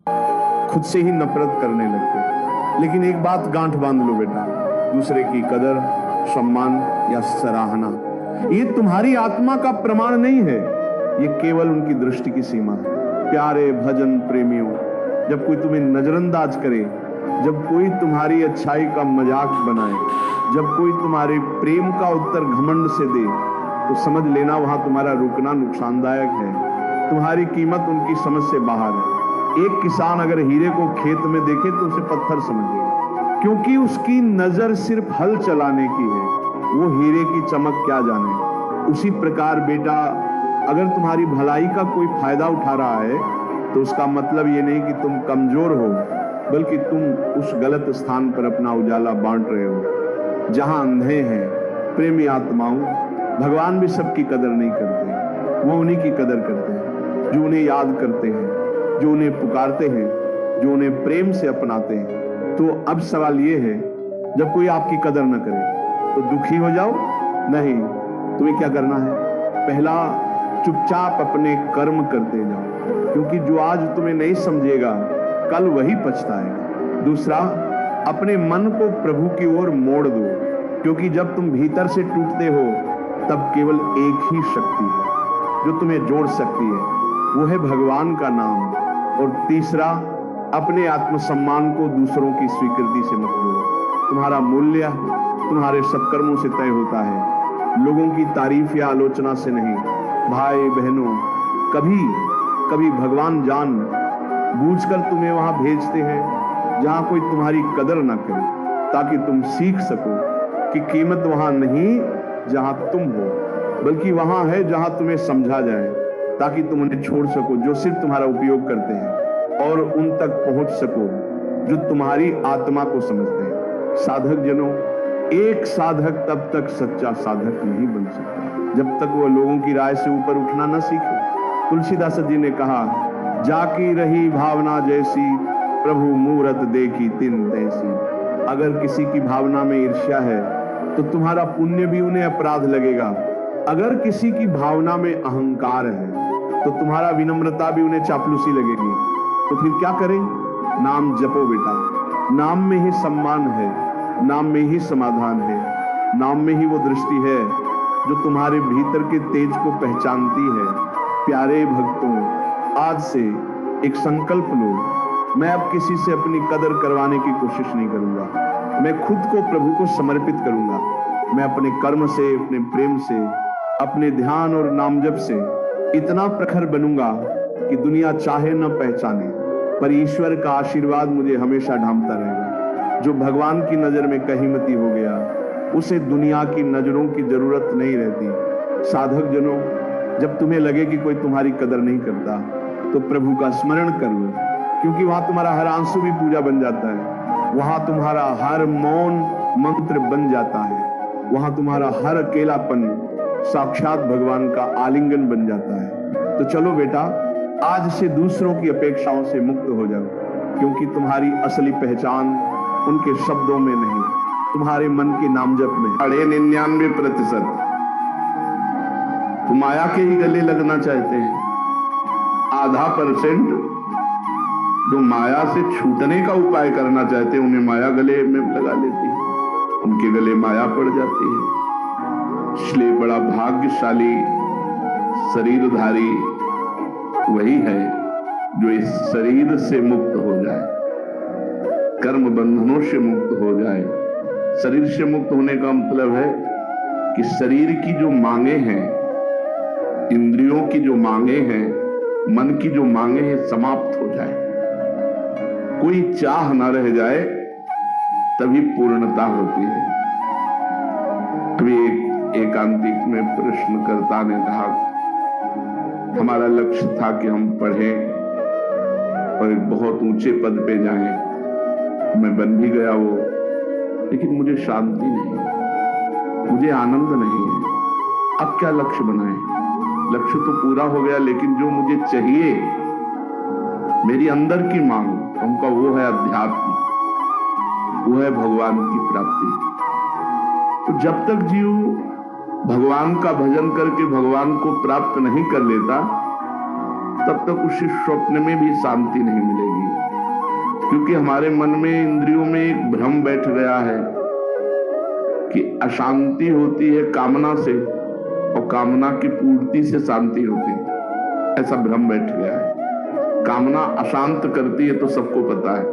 खुद से ही नफरत करने लगते। लेकिन एक बात गांठ बांध लो बेटा, दूसरे की कदर, सम्मान या सराहना ये तुम्हारी आत्मा का प्रमाण नहीं है, ये केवल उनकी दृष्टि की सीमा है। प्यारे भजन प्रेमियों, जब कोई तुम्हें नजरअंदाज करे, जब कोई तुम्हारी अच्छाई का मजाक बनाए, जब कोई तुम्हारे प्रेम का उत्तर घमंड से दे, तो समझ लेना वहां तुम्हारा रुकना नुकसानदायक है। तुम्हारी कीमत उनकी समझ से बाहर है। एक किसान अगर हीरे को खेत में देखे तो उसे पत्थर समझेगा, क्योंकि उसकी नजर सिर्फ हल चलाने की है, वो हीरे की चमक क्या जाने। उसी प्रकार बेटा, अगर तुम्हारी भलाई का कोई फायदा उठा रहा है तो उसका मतलब ये नहीं कि तुम कमजोर हो, बल्कि तुम उस गलत स्थान पर अपना उजाला बांट रहे हो जहां अंधे हैं। प्रेमी आत्माओं, भगवान भी सबकी कदर नहीं करते, वो उन्हीं की कदर करते हैं जो उन्हें याद करते हैं, जो उन्हें पुकारते हैं, जो उन्हें प्रेम से अपनाते हैं। तो अब सवाल ये है, जब कोई आपकी कदर न करे तो दुखी हो जाओ? नहीं, तुम्हें क्या करना है? पहला, चुपचाप अपने कर्म करते जाओ, क्योंकि जो आज तुम्हें नहीं समझेगा कल वही पछताएगा। दूसरा, अपने मन को प्रभु की ओर मोड़ दो, क्योंकि जब तुम भीतर से टूटते हो तब केवल एक ही शक्ति है जो तुम्हें जोड़ सकती है, वो है भगवान का नाम। और तीसरा, अपने आत्मसम्मान को दूसरों की स्वीकृति से मत जोड़ो। तुम्हारा मूल्य तुम्हारे सत्कर्मों से तय होता है, लोगों की तारीफ या आलोचना से नहीं। भाई बहनों, कभी कभी भगवान जान बूझकर तुम्हें वहां भेजते हैं जहां कोई तुम्हारी कदर ना करे, ताकि तुम सीख सको कि कीमत वहां नहीं जहां तुम हो, बल्कि वहां है जहां तुम्हें समझा जाए, ताकि तुम उन्हें छोड़ सको जो सिर्फ तुम्हारा उपयोग करते हैं, और उन तक पहुंच सको जो तुम्हारी आत्मा को समझते हैं। साधक जनों, एक साधक तब तक सच्चा साधक नहीं बन सकता जब तक वह लोगों की राय से ऊपर उठना न सीखे। तुलसीदास जी ने कहा, जाकी रही भावना जैसी, प्रभु मूरत देखी तिन तैसी। अगर किसी की भावना में ईर्ष्या है तो तुम्हारा पुण्य भी उन्हें अपराध लगेगा। अगर किसी की भावना में अहंकार है तो तुम्हारा विनम्रता भी उन्हें चापलूसी लगेगी। तो फिर क्या करें? नाम जपो बेटा, नाम में ही सम्मान है, नाम में ही समाधान है, नाम में ही वो दृष्टि है जो तुम्हारे भीतर के तेज को पहचानती है। प्यारे भक्तों, आज से एक संकल्प लो, मैं अब किसी से अपनी कदर करवाने की कोशिश नहीं करूंगा। मैं खुद को प्रभु को समर्पित करूंगा। मैं अपने कर्म से, अपने प्रेम से, अपने ध्यान और नाम जप से इतना प्रखर बनूंगा कि दुनिया चाहे न पहचाने, पर ईश्वर का आशीर्वाद मुझे हमेशा ढांपता रहेगा। जो भगवान की नजर में कहीमती हो गया, उसे दुनिया की नजरों की जरूरत नहीं रहती। साधक जनों, जब तुम्हें लगे कि कोई तुम्हारी कदर नहीं करता तो प्रभु का स्मरण कर लो, क्योंकि वहां तुम्हारा हर आंसू भी पूजा बन जाता है, वहां तुम्हारा हर मौन मंत्र बन जाता है, वहां तुम्हारा हर अकेलापन साक्षात भगवान का आलिंगन बन जाता है। तो चलो बेटा, आज से दूसरों की अपेक्षाओं से मुक्त हो जाओ, क्योंकि तुम्हारी असली पहचान उनके शब्दों में नहीं, तुम्हारे मन के नाम जप में। 99% तो माया के ही गले लगना चाहते हैं, 0.5% जो माया से छूटने का उपाय करना चाहते हैं, उन्हें माया गले में लगा लेती है, उनके गले माया पड़ जाती है। इसलिए बड़ा भाग्यशाली शरीरधारी वही है जो इस शरीर से मुक्त हो जाए, कर्म बंधनों से मुक्त हो जाए। शरीर से मुक्त होने का मतलब है कि शरीर की जो मांगे हैं, इंद्रियों की जो मांगे हैं, मन की जो मांगे हैं, समाप्त हो जाए, कोई चाह ना रह जाए, तभी पूर्णता होती है। अभी एक एकांतिक में प्रश्नकर्ता ने कहा, हमारा लक्ष्य था कि हम पढ़ें और एक बहुत ऊंचे पद पे जाएं, मैं बन भी गया वो, लेकिन मुझे शांति नहीं, मुझे आनंद नहीं है। अब क्या लक्ष्य बनाएं? लक्ष्य तो पूरा हो गया, लेकिन जो मुझे चाहिए, मेरी अंदर की मांग, उनका वो है अध्यात्म, वो है भगवान की प्राप्ति। तो जब तक जीव भगवान का भजन करके भगवान को प्राप्त नहीं कर लेता, तब तक उसे स्वप्न में भी शांति नहीं मिलेगी, क्योंकि हमारे मन में, इंद्रियों में एक भ्रम बैठ गया है कि अशांति होती है कामना से और कामना की पूर्ति से शांति होती है। ऐसा भ्रम बैठ गया है। कामना अशांत करती है तो सबको पता है,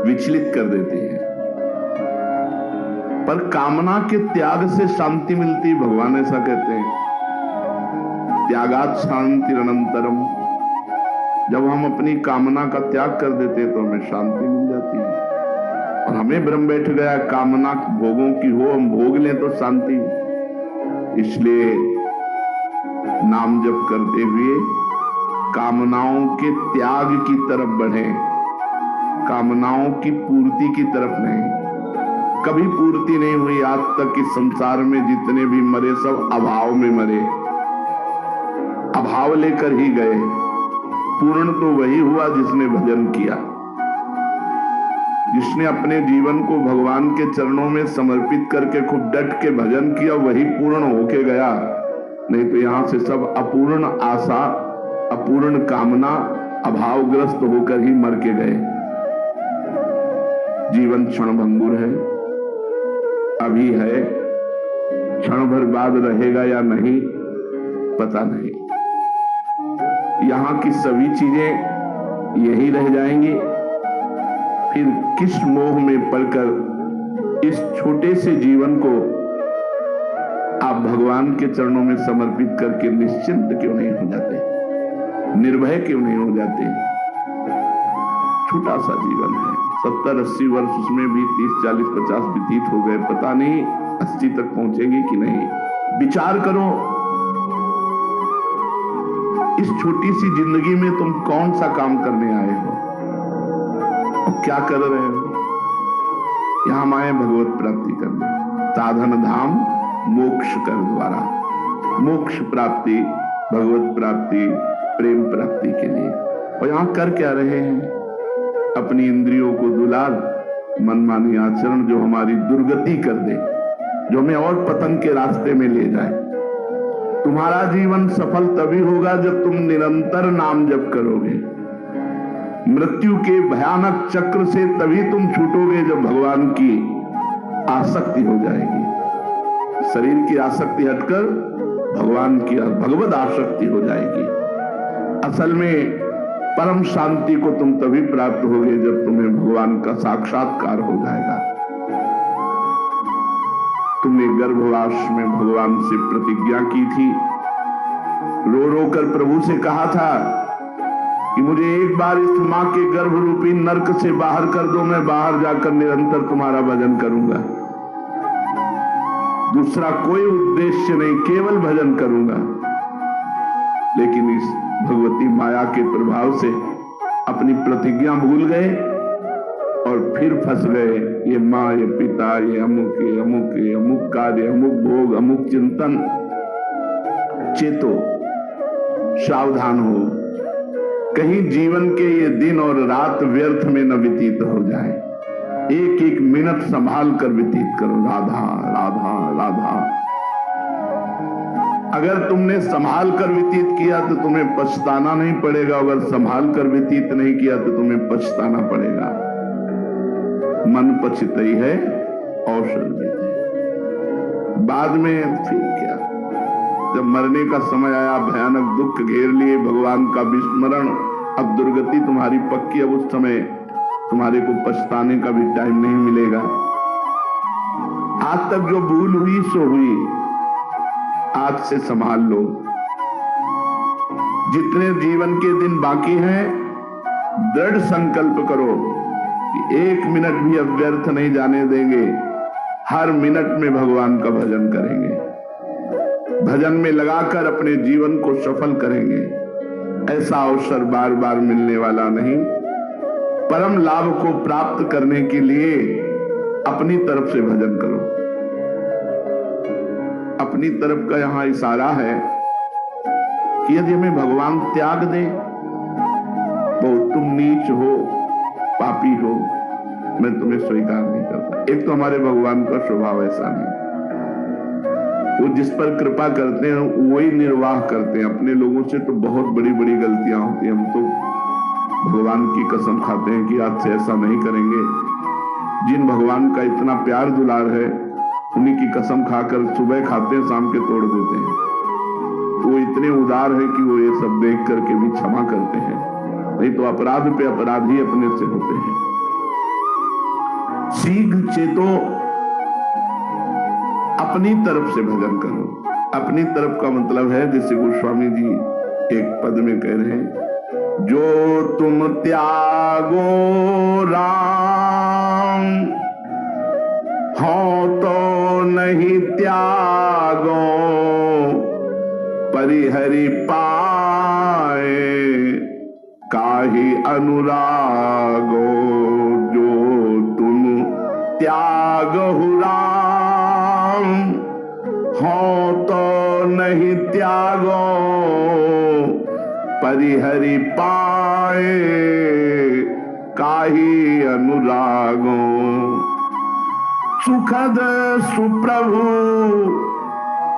विचलित कर देती है, पर कामना के त्याग से शांति मिलती है। भगवान ऐसा कहते हैं, त्यागात शांति अनंतरम। जब हम अपनी कामना का त्याग कर देते हैं तो हमें शांति मिल जाती है। और हमें भ्रम बैठ गया कामना भोगों की हो, हम भोग लें तो शांति। इसलिए नाम जप करते हुए कामनाओं के त्याग की तरफ बढ़ें, कामनाओं की पूर्ति की तरफ नहीं। कभी पूर्ति नहीं हुई आज तक कि संसार में जितने भी मरे सब अभाव में मरे, अभाव लेकर ही गए। पूर्ण तो वही हुआ जिसने भजन किया, जिसने अपने जीवन को भगवान के चरणों में समर्पित करके खूब डट के भजन किया, वही पूर्ण होके गया। नहीं तो यहां से सब अपूर्ण आशा, अपूर्ण कामना, अभावग्रस्त होकर ही मर के गए। जीवन क्षणभंगुर है, अभी है, क्षण भर बाद रहेगा या नहीं पता नहीं। यहां की सभी चीजें यही रह जाएंगी। फिर किस मोह में पड़कर इस छोटे से जीवन को आप भगवान के चरणों में समर्पित करके निश्चिंत क्यों नहीं हो जाते, निर्भय क्यों नहीं हो जाते? छोटा सा जीवन है, 70-80 वर्ष, उसमें भी 30-40-50 व्यतीत हो गए, पता नहीं 80 तक पहुंचेंगे कि नहीं। विचार करो, इस छोटी सी जिंदगी में तुम कौन सा काम करने आए हो और क्या कर रहे हो? यहां हम आए भगवत प्राप्ति करने, साधन धाम मोक्ष कर द्वारा। मोक्ष प्राप्ति, भगवत प्राप्ति, प्रेम प्राप्ति के लिए। और यहां कर क्या रहे हैं? अपनी इंद्रियों को दुलार, मनमानी आचरण जो हमारी दुर्गति कर दे, जो हमें और पतन के रास्ते में ले जाए। तुम्हारा जीवन सफल तभी होगा जब तुम निरंतर नाम जप करोगे। मृत्यु के भयानक चक्र से तभी तुम छूटोगे जब भगवान की आसक्ति हो जाएगी। शरीर की आसक्ति हटकर भगवान की, भगवत आसक्ति हो जाएगी। असल में परम शांति को तुम तभी प्राप्त होगे जब तुम्हें भगवान का साक्षात्कार हो जाएगा। तुमने गर्भवास में भगवान से प्रतिज्ञा की थी, रो रो कर प्रभु से कहा था कि मुझे एक बार इस मां के गर्भ रूपी नरक से बाहर कर दो, मैं बाहर जाकर निरंतर तुम्हारा भजन करूंगा। दूसरा कोई उद्देश्य नहीं, केवल भजन करूंगा। लेकिन इस भगवती माया के प्रभाव से अपनी प्रतिज्ञा भूल गए और फिर फंस गए। ये माँ, ये पिता, ये अमुक, ये अमुक, ये अमुक कार्य, अमुक भोग, अमुक चिंतन। चेतो, सावधान हो, कहीं जीवन के ये दिन और रात व्यर्थ में न व्यतीत हो जाए। एक एक मिनट संभाल कर व्यतीत करो। राधा राधा राधा। अगर तुमने संभाल कर व्यतीत किया तो तुम्हें पछताना नहीं पड़ेगा, अगर संभाल कर व्यतीत नहीं किया तो तुम्हें पछताना पड़ेगा। मन पछतई है औषध देते, बाद में फिर क्या? जब मरने का समय आया, भयानक दुख घेर लिए, भगवान का विस्मरण, अब दुर्गति तुम्हारी पक्की। अब उस समय तुम्हारे को पछताने का भी टाइम नहीं मिलेगा। आज तक जो भूल हुई सो हुई, आज से संभाल लो। जितने जीवन के दिन बाकी हैं, दृढ़ संकल्प करो कि एक मिनट भी अब व्यर्थ नहीं जाने देंगे। हर मिनट में भगवान का भजन करेंगे, भजन में लगाकर अपने जीवन को सफल करेंगे। ऐसा अवसर बार बार मिलने वाला नहीं। परम लाभ को प्राप्त करने के लिए अपनी तरफ से भजन करो। अपनी तरफ का यहां इशारा है कि यदि हमें भगवान त्याग दे तो तुम नीच हो, पापी हो, मैं तुम्हें स्वीकार नहीं करता। एक तो हमारे भगवान का स्वभाव ऐसा नहीं। वो जिस पर कृपा करते हैं वही निर्वाह करते हैं। अपने लोगों से तो बहुत बड़ी बड़ी गलतियां होती हैं। हम तो भगवान की कसम खाते हैं कि आज से ऐसा नहीं करेंगे। जिन भगवान का इतना प्यार दुलार है उन्हीं की कसम खाकर सुबह खाते हैं, शाम के तोड़ देते हैं। वो इतने उदार है कि वो ये सब देख करके भी क्षमा करते हैं, नहीं तो अपराध पे अपराध ही अपने से होते हैं। सीख चेतो, अपनी तरफ से भजन करो। अपनी तरफ का मतलब है, जैसे गोस्वामी जी एक पद में कह रहे हैं, जो तुम त्यागो राम हो तो नहीं त्यागो, परिहरि पाए काहि अनुरागो। जो तुम त्यागहु राम हो तो नहीं त्यागो, परिहरि पाए काहि अनुरागो। सुखद सुप्रभु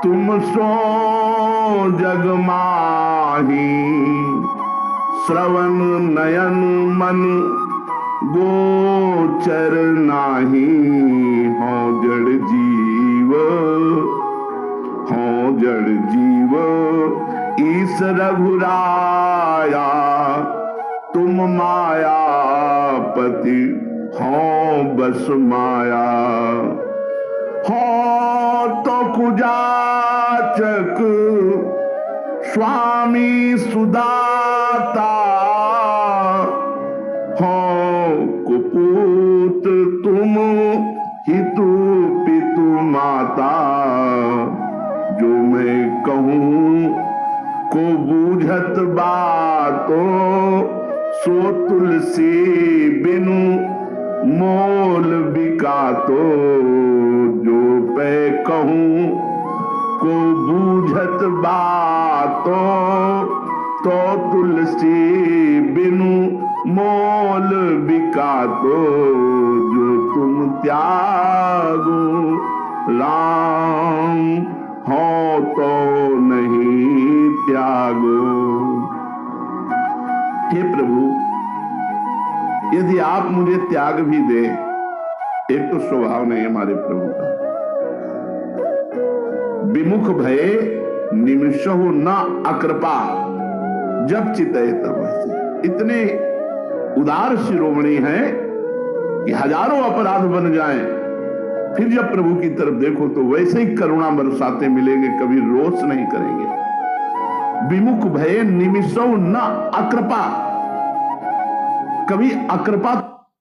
तुम सो जग माही, श्रवण नयन मन गोचर नाही। हो जड़ जीव, हो जड़ जीव ईश रघुराया, तुम मायापति हो बस माया। हो तो कुजाचक स्वामी सुदाता, हो कुपूत तुम हितु पितु माता। जो मैं कहूं को बूझत बातो, सो तुलसी बिनु मोल बिकातो। जो पे कहूं को बूझत बातो, तो तुलसी बिनु मोल बिकातो। जो तुम त्यागो राम हो तो नहीं त्यागो। हे प्रभु, यदि आप मुझे त्याग भी दे, एक तो स्वभाव नहीं हमारे प्रभु का, विमुख भये निमिषहु न अकृपा, जब चितये तब वैसे। इतने उदार शिरोमणि हैं कि हजारों अपराध बन जाएं, फिर जब प्रभु की तरफ देखो तो वैसे ही करुणा बरसाते मिलेंगे, कभी रोष नहीं करेंगे। विमुख भये निमिषहु न अकृपा, कभी अकृपा